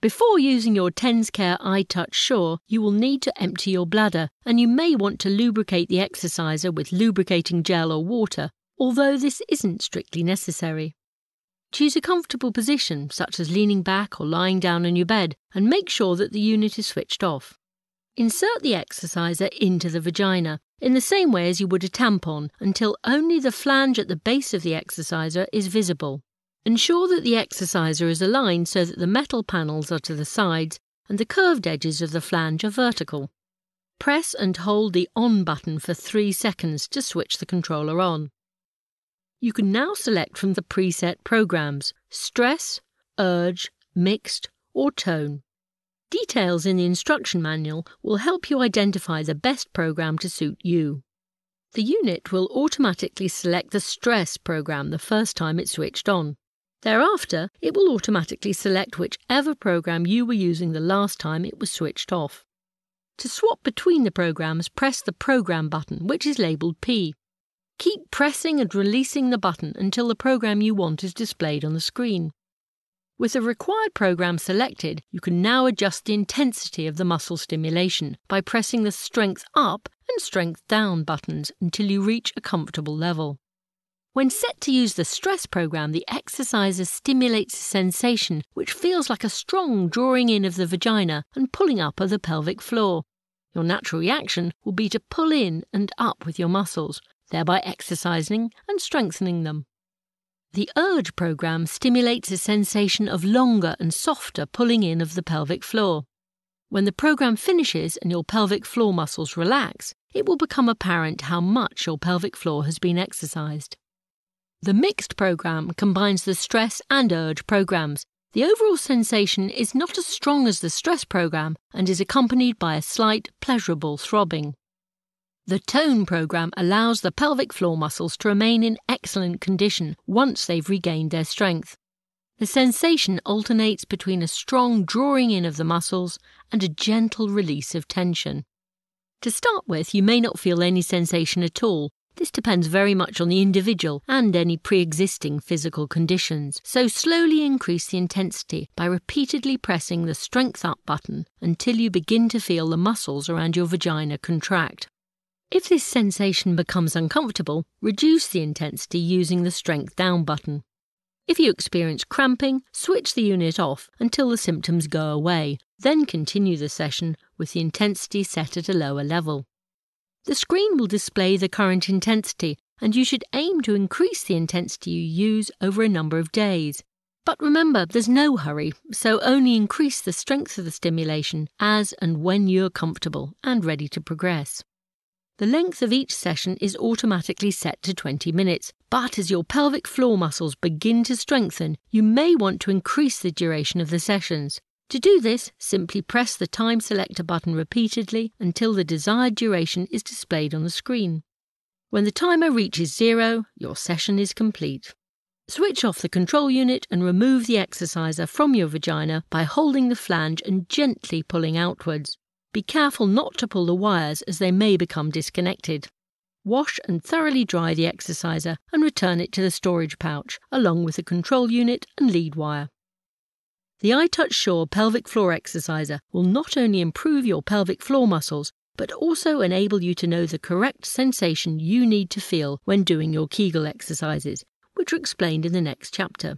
Before using your TensCare iTouch Sure, you will need to empty your bladder, and you may want to lubricate the exerciser with lubricating gel or water, although this isn't strictly necessary. Choose a comfortable position, such as leaning back or lying down on your bed, and make sure that the unit is switched off. Insert the exerciser into the vagina, in the same way as you would a tampon, until only the flange at the base of the exerciser is visible. Ensure that the exerciser is aligned so that the metal panels are to the sides and the curved edges of the flange are vertical. Press and hold the On button for 3 seconds to switch the controller on. You can now select from the preset programs: Stress, Urge, Mixed or Tone. Details in the instruction manual will help you identify the best program to suit you. The unit will automatically select the Stress program the first time it's switched on. Thereafter, it will automatically select whichever program you were using the last time it was switched off. To swap between the programs, press the Program button, which is labelled P. Keep pressing and releasing the button until the program you want is displayed on the screen. With the required program selected, you can now adjust the intensity of the muscle stimulation by pressing the Strength Up and Strength Down buttons until you reach a comfortable level. When set to use the Stress program, the exerciser stimulates a sensation which feels like a strong drawing in of the vagina and pulling up of the pelvic floor. Your natural reaction will be to pull in and up with your muscles, thereby exercising and strengthening them. The Urge program stimulates a sensation of longer and softer pulling in of the pelvic floor. When the program finishes and your pelvic floor muscles relax, it will become apparent how much your pelvic floor has been exercised. The Mixed program combines the Stress and Urge programs. The overall sensation is not as strong as the Stress program and is accompanied by a slight, pleasurable throbbing. The Tone program allows the pelvic floor muscles to remain in excellent condition once they've regained their strength. The sensation alternates between a strong drawing in of the muscles and a gentle release of tension. To start with, you may not feel any sensation at all. This depends very much on the individual and any pre-existing physical conditions, so slowly increase the intensity by repeatedly pressing the Strength Up button until you begin to feel the muscles around your vagina contract. If this sensation becomes uncomfortable, reduce the intensity using the Strength Down button. If you experience cramping, switch the unit off until the symptoms go away, then continue the session with the intensity set at a lower level. The screen will display the current intensity, and you should aim to increase the intensity you use over a number of days. But remember, there's no hurry, so only increase the strength of the stimulation as and when you're comfortable and ready to progress. The length of each session is automatically set to 20 minutes, but as your pelvic floor muscles begin to strengthen, you may want to increase the duration of the sessions. To do this, simply press the Time Selector button repeatedly until the desired duration is displayed on the screen. When the timer reaches 0, your session is complete. Switch off the control unit and remove the exerciser from your vagina by holding the flange and gently pulling outwards. Be careful not to pull the wires as they may become disconnected. Wash and thoroughly dry the exerciser and return it to the storage pouch, along with the control unit and lead wire. The iTouch Sure pelvic floor exerciser will not only improve your pelvic floor muscles, but also enable you to know the correct sensation you need to feel when doing your Kegel exercises, which are explained in the next chapter.